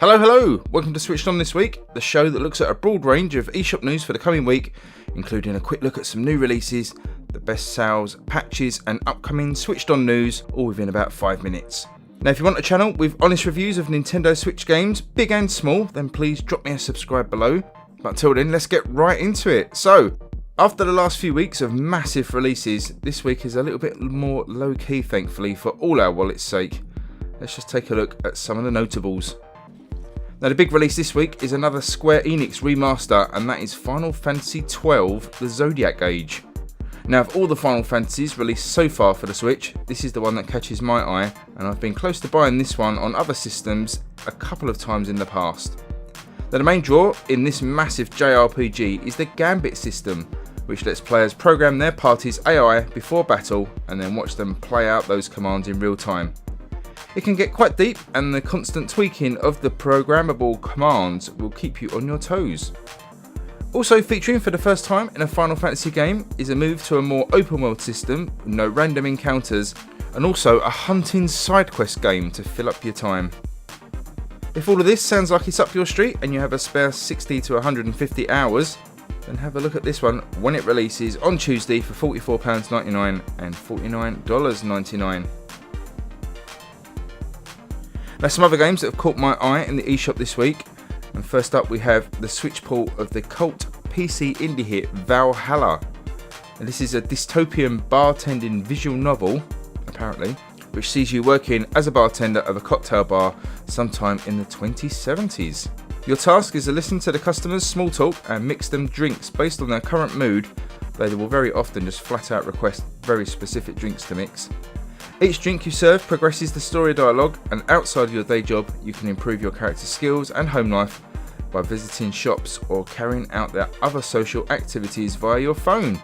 Hello, welcome to SwitchedOn this week, the show that looks at a broad range of eShop news for the coming week, including a quick look at some new releases, the best sales, patches and upcoming SwitchedOn news, all within about 5 minutes. Now if you want a channel with honest reviews of Nintendo Switch games, big and small, then please drop me a subscribe below. But until then, let's get right into it. So, after the last few weeks of massive releases, this week is a little bit more low-key thankfully for all our wallets' sake. Let's just take a look at some of the notables. Now the big release this week is another Square Enix remaster, and that is Final Fantasy XII The Zodiac Age. Now of all the Final Fantasies released so far for the Switch, this is the one that catches my eye, and I've been close to buying this one on other systems a couple of times in the past. Now the main draw in this massive JRPG is the Gambit system, which lets players program their party's AI before battle and then watch them play out those commands in real time. It can get quite deep, and the constant tweaking of the programmable commands will keep you on your toes. Also featuring for the first time in a Final Fantasy game is a move to a more open world system with no random encounters, and also a hunting side quest game to fill up your time. If all of this sounds like it's up your street and you have a spare 60 to 150 hours, then have a look at this one when it releases on Tuesday for £44.99 and $49.99. Now some other games that have caught my eye in the eShop this week, and first up we have the Switch port of the cult PC indie hit Valhalla. And this is a dystopian bartending visual novel, apparently, which sees you working as a bartender of a cocktail bar sometime in the 2070s. Your task is to listen to the customers' small talk and mix them drinks based on their current mood, though they will very often just flat out request very specific drinks to mix. Each drink you serve progresses the story dialogue, and outside of your day job you can improve your character's skills and home life by visiting shops or carrying out their other social activities via your phone.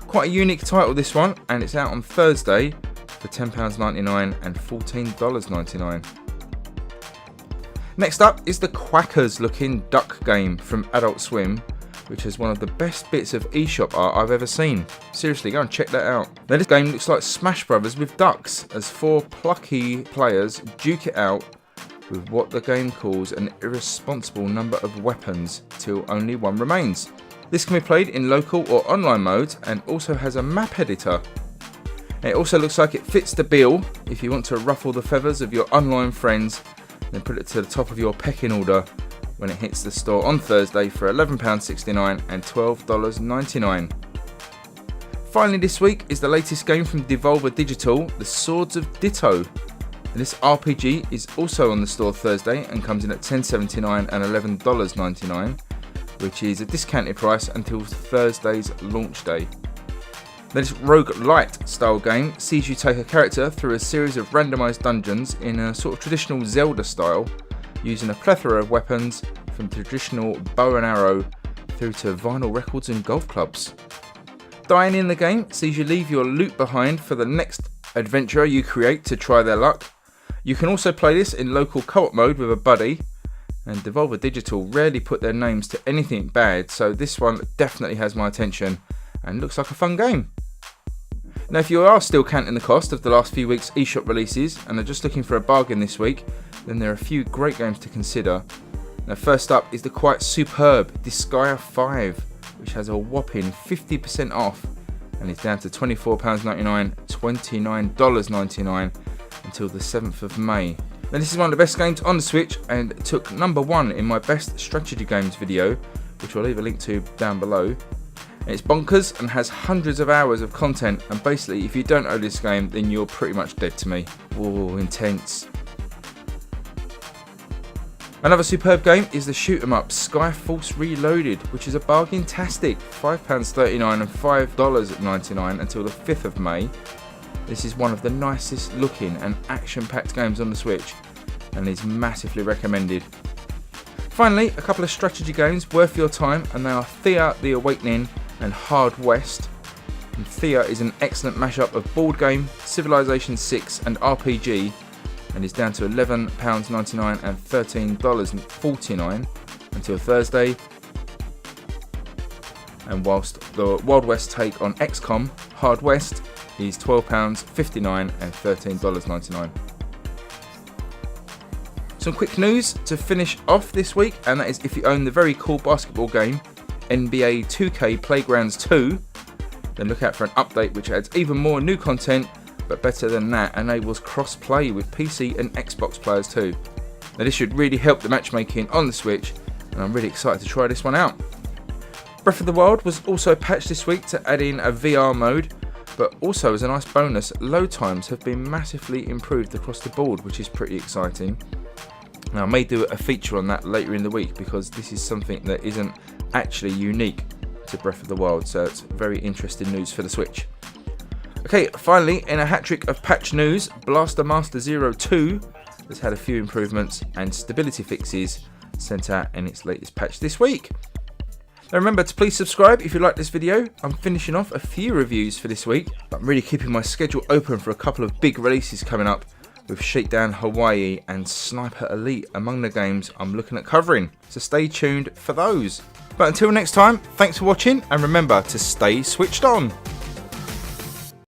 Quite a unique title this one, and it's out on Thursday for £10.99 and $14.99. Next up is the Quackers looking duck game from Adult Swim, which is one of the best bits of eShop art I've ever seen. Seriously, go and check that out. Now this game looks like Smash Brothers with ducks, as 4 plucky players duke it out with what the game calls an irresponsible number of weapons till only one remains. This can be played in local or online modes, and also has a map editor. And it also looks like it fits the bill if you want to ruffle the feathers of your online friends, then put it to the top of your pecking order when it hits the store on Thursday for £11.69 and $12.99. Finally this week is the latest game from Devolver Digital, The Swords of Ditto. And this RPG is also on the store Thursday and comes in at $10.79 and $11.99, which is a discounted price until Thursday's launch day. Now this roguelite style game sees you take a character through a series of randomised dungeons in a sort of traditional Zelda style, using a plethora of weapons from traditional bow and arrow through to vinyl records and golf clubs. Dying in the game sees you leave your loot behind for the next adventurer you create to try their luck. You can also play this in local co-op mode with a buddy, and Devolver Digital rarely put their names to anything bad, so this one definitely has my attention and looks like a fun game. Now if you are still counting the cost of the last few weeks' eShop releases and are just looking for a bargain this week, then there are a few great games to consider. Now first up is the quite superb Disgaea 5, which has a whopping 50% off and is down to £24.99, $29.99 until the 7th of May. Now this is one of the best games on the Switch and took number 1 in my best strategy games video, which I'll leave a link to down below. And it's bonkers and has hundreds of hours of content, and basically if you don't own this game then you're pretty much dead to me. Whoa, intense. Another superb game is the shoot 'em up Skyforce Reloaded, which is a bargain-tastic £5.39 and $5.99 until the 5th of May. This is one of the nicest looking and action-packed games on the Switch and is massively recommended. Finally, a couple of strategy games worth your time, and they are THEA The Awakening and Hard West. And THEA is an excellent mashup of board game, Civilization 6 and RPG, and is down to £11.99 and $13.49 until Thursday. And whilst the Wild West take on XCOM, Hard West is £12.59 and $13.99. So Some quick news to finish off this week, and that is if you own the very cool basketball game NBA 2K Playgrounds 2, then look out for an update which adds even more new content, but better than that, enables cross-play with PC and Xbox players too. Now this should really help the matchmaking on the Switch, and I'm really excited to try this one out. Breath of the Wild was also patched this week to add in a VR mode, but also as a nice bonus, load times have been massively improved across the board, which is pretty exciting. Now I may do a feature on that later in the week because this is something that isn't actually unique to Breath of the Wild, so it's very interesting news for the Switch. Okay, finally, in a hat-trick of patch news, Blaster Master 02 has had a few improvements and stability fixes sent out in its latest patch this week. Now remember to please subscribe if you like this video. I'm finishing off a few reviews for this week, but I'm really keeping my schedule open for a couple of big releases coming up, with Shakedown Hawaii and Sniper Elite among the games I'm looking at covering, so stay tuned for those. But until next time, thanks for watching, and remember to stay switched on.